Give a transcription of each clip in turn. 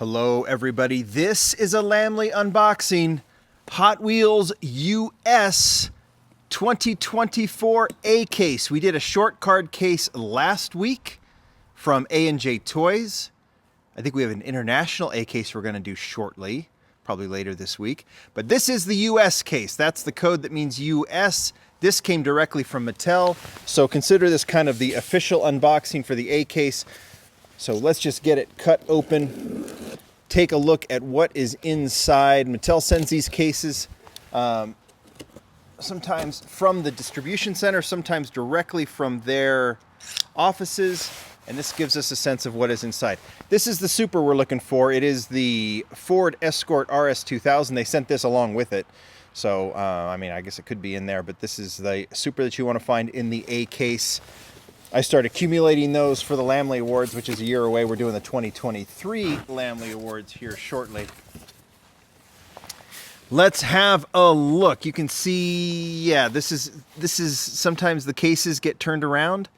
Hello everybody, this is a Lamley unboxing. Hot Wheels US 2024 A case. We did a short card case last week from A&J Toys. I think we have an international A case we're going to do shortly, probably later this week. But this is the US case. That's the code that means US. This came directly from Mattel, so consider this kind of the official unboxing for the A case. So let's just get it cut open, take a look at what is inside. Mattel sends these cases sometimes from the distribution center, sometimes directly from their offices, and this gives us a sense of what is inside. This is the Super we're looking for. It is the Ford Escort RS 2000. They sent this along with it. So, I mean, I guess it could be in there, but this is the Super that you want to find in the A case. I start accumulating those for the Lamley Awards, which is a year away. We're doing the 2023 Lamley Awards here shortly. Let's have a look. You can see, yeah, this is sometimes the cases get turned around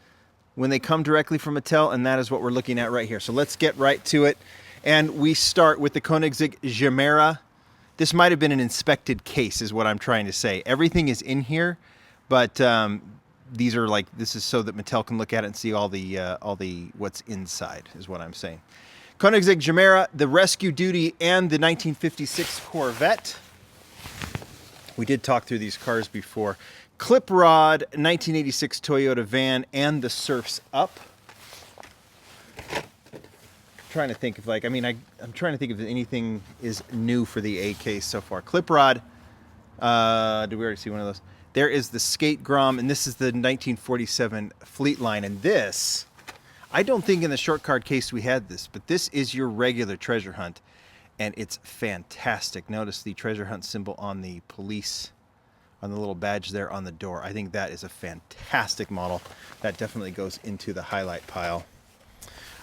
when they come directly from Mattel, and that is what we're looking at right here. So let's get right to it. And we start with the Koenigsegg Gemera. This might have been an inspected case, is what I'm trying to say. Everything is in here, but these are like, this is so that Mattel can look at it and see all the what's inside, is what I'm saying. Koenigsegg Gemera, the Rescue Duty, and the 1956 Corvette. We did talk through these cars before. Clip Rod, 1986 Toyota van, and the Surf's Up. Trying to think of, like, I mean, I'm trying to think if anything is new for the A case so far. Clip Rod, did we already see one of those? There is the Skate Grom, and this is the 1947 Fleet Line. And this, I don't think in the short card case we had this, but this is your regular treasure hunt, and it's fantastic. Notice the treasure hunt symbol on the police, on the little badge there on the door. I think that is a fantastic model. That definitely goes into the highlight pile.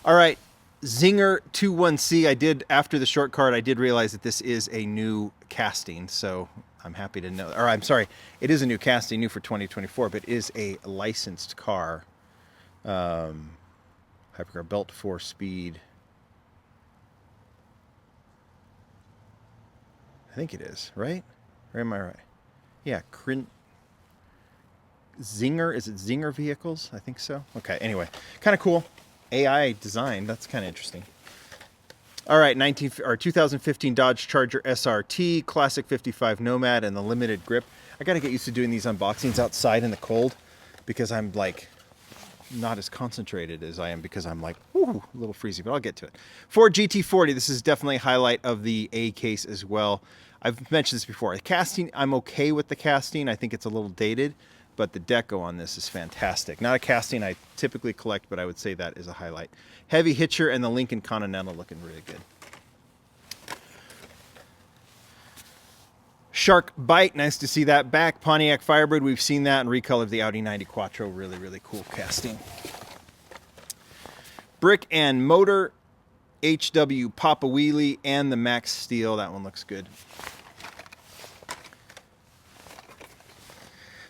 All right, Zinger 21C. I did, after the short card, I did realize that this is a new casting, so I'm happy to know, or I'm sorry, it is a new casting, new for 2024, but it is a licensed car. Hypercar Belt 4 Speed. I think it is, right? Or am I right? Yeah, Zinger, is it Zinger Vehicles? I think so. Okay, anyway, kind of cool. AI design, that's kind of interesting. All right, 2015 Dodge Charger SRT, Classic 55 Nomad, and the Limited Grip. I got to get used to doing these unboxings outside in the cold because I'm like not as concentrated as I am because I'm like, whoo, a little freezy, but I'll get to it. Ford GT40, this is definitely a highlight of the A case as well. I've mentioned this before. The casting, I'm okay with the casting. I think it's a little dated, but the deco on this is fantastic. Not a casting I typically collect, but I would say that is a highlight. Heavy Hitcher and the Lincoln Continental looking really good. Shark Bite, nice to see that back. Pontiac Firebird, we've seen that, and recolored the Audi 90 Quattro, really, really cool casting. Brick and Motor, HW Papa Wheelie, and the Max Steel, that one looks good.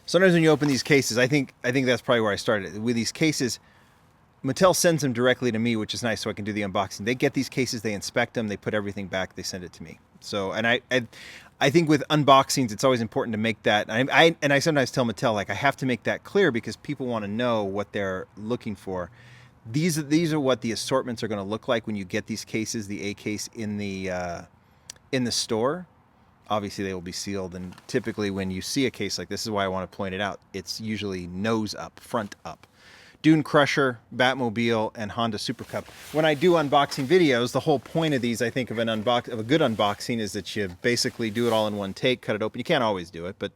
Sometimes when you open these cases, I think that's probably where I started. With these cases, Mattel sends them directly to me, which is nice, so I can do the unboxing. They get these cases, they inspect them, they put everything back, they send it to me. So, and I think with unboxings, it's always important to make that. I sometimes tell Mattel, like, I have to make that clear because people want to know what they're looking for. These are what the assortments are going to look like when you get these cases, the A case in the store. Obviously, they will be sealed, and typically when you see a case like this is why I want to point it out. It's usually nose up, front up. Dune Crusher, Batmobile, and Honda Super Cup. When I do unboxing videos, the whole point of these, I think, of a good unboxing is that you basically do it all in one take, cut it open. You can't always do it, but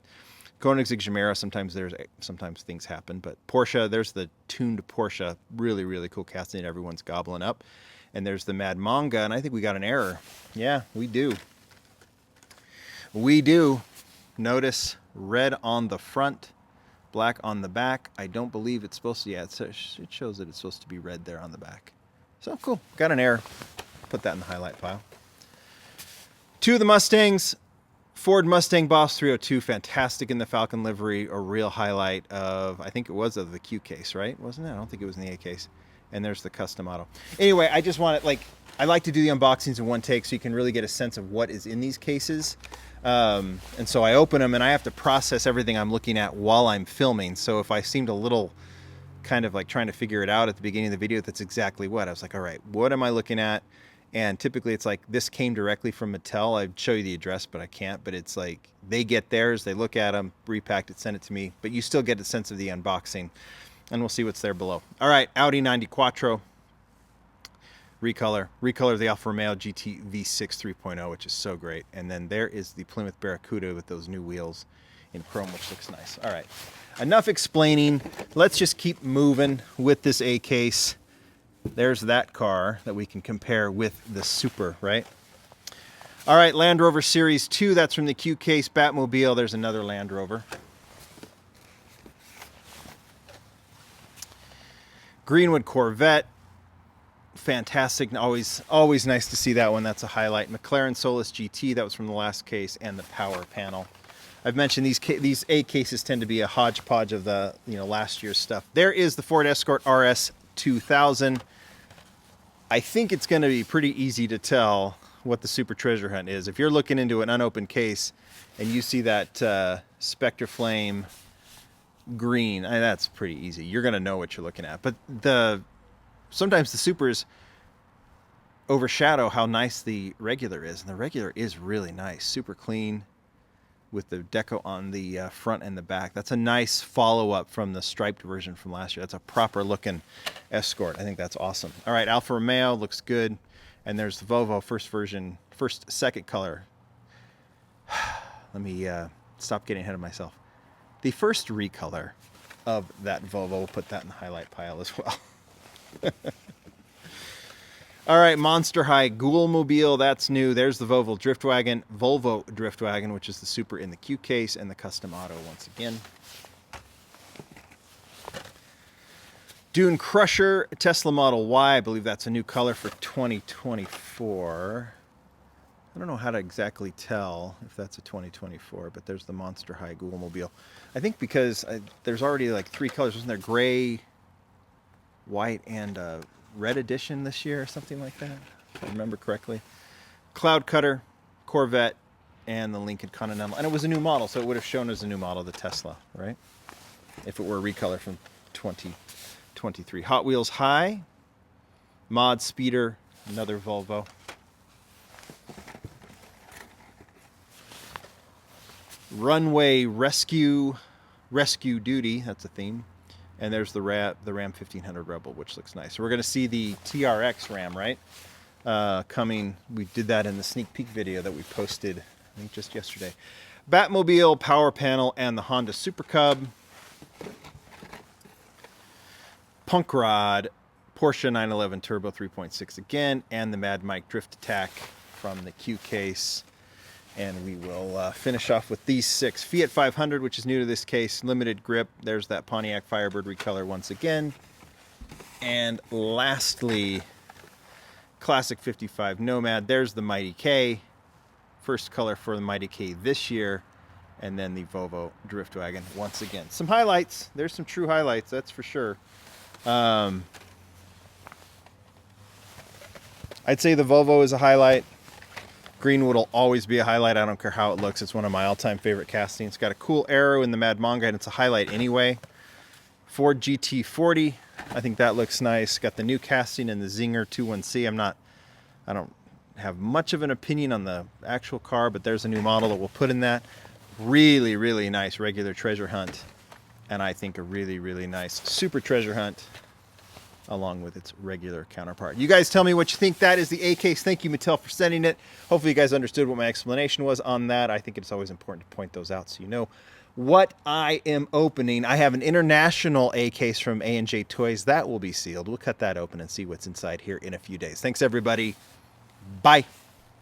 Koenigsegg Gemera, sometimes things happen. But Porsche, there's the tuned Porsche, really, really cool casting that everyone's gobbling up. And there's the Mad Manga, and I think we got an error. Yeah, we do. We do. Notice red on the front, black on the back. I don't believe it's supposed to, yeah, it shows that it's supposed to be red there on the back. So cool, got an error. Put that in the highlight pile. Two of the Mustangs, Ford Mustang Boss 302, fantastic in the Falcon livery, a real highlight of, I think it was of the Q case, right? Wasn't it? I don't think it was in the A case. And there's the custom auto. Anyway, I just want it, like, I like to do the unboxings in one take so you can really get a sense of what is in these cases. And so I open them and I have to process everything I'm looking at while I'm filming. So if I seemed a little kind of like trying to figure it out at the beginning of the video, that's exactly what. I was like, all right, what am I looking at? And typically it's like, this came directly from Mattel. I'd show you the address, but I can't. But it's like, they get theirs, they look at them, repacked it, send it to me. But you still get a sense of the unboxing. And we'll see what's there below. All right, Audi 90 Quattro. Recolor of the Alfa Romeo GT V6 3.0, which is so great. And then there is the Plymouth Barracuda with those new wheels in chrome, which looks nice. All right, enough explaining. Let's just keep moving with this A case. There's that car that we can compare with the Super, right? All right, Land Rover Series 2, that's from the Q case. Batmobile, there's another Land Rover. Greenwood Corvette. Fantastic. Always nice to see that one. That's a highlight. McLaren Solus GT, that was from the last case, and the power panel. I've mentioned these A cases tend to be a hodgepodge of the last year's stuff. There is the Ford Escort RS 2000. I think it's going to be pretty easy to tell what the Super Treasure Hunt is. If you're looking into an unopened case and you see that Spectre Flame green, that's pretty easy. You're going to know what you're looking at. But sometimes the Supers overshadow how nice the regular is. And the regular is really nice. Super clean with the deco on the front and the back. That's a nice follow-up from the striped version from last year. That's a proper looking Escort. I think that's awesome. All right, Alfa Romeo looks good. And there's the Volvo second color. Let me stop getting ahead of myself. The first recolor of that Volvo, we'll put that in the highlight pile as well. All right, Monster High Ghoulmobile, that's new. There's the Volvo Driftwagon, which is the Super in the Q case, and the Custom Auto once again. Dune Crusher Tesla Model Y, I believe that's a new color for 2024. I don't know how to exactly tell if that's a 2024, but there's the Monster High Ghoulmobile. I think because there's already like 3 colors. Wasn't there gray, white, and red edition this year or something like that, if I remember correctly? Cloud Cutter, Corvette, and the Lincoln Continental. And it was a new model, so it would have shown as a new model, the Tesla, right? If it were a recolor from 2023. Hot Wheels High, Mod Speeder, another Volvo. Runway Rescue Duty, that's a theme. And there's the Ram 1500 Rebel, which looks nice. So we're going to see the TRX Ram, right? Coming. We did that in the sneak peek video that we posted, I think, just yesterday. Batmobile, power panel, and the Honda Super Cub. Punk Rod, Porsche 911 Turbo 3.6 again, and the Mad Mike Drift Attack from the Q case. And we will finish off with these 6. Fiat 500, which is new to this case. Limited grip. There's that Pontiac Firebird recolor once again. And lastly, Classic 55 Nomad. There's the Mighty K. First color for the Mighty K this year. And then the Volvo Driftwagon once again. Some highlights. There's some true highlights, that's for sure. I'd say the Volvo is a highlight. Greenwood will always be a highlight. I don't care how it looks. It's one of my all-time favorite castings. It's got a cool arrow in the Mad Manga, and it's a highlight anyway. Ford GT40. I think that looks nice. Got the new casting in the Zinger 21C. I don't have much of an opinion on the actual car, but there's a new model that we'll put in that. Really, really nice regular treasure hunt. And I think a really, really nice Super Treasure Hunt along with its regular counterpart. You guys tell me what you think. That is the A case. Thank you, Mattel, for sending it. Hopefully you guys understood what my explanation was on that. I think it's always important to point those out so you know what I am opening. I have an international A case from A&J Toys. That will be sealed. We'll cut that open and see what's inside here in a few days. Thanks, everybody. Bye.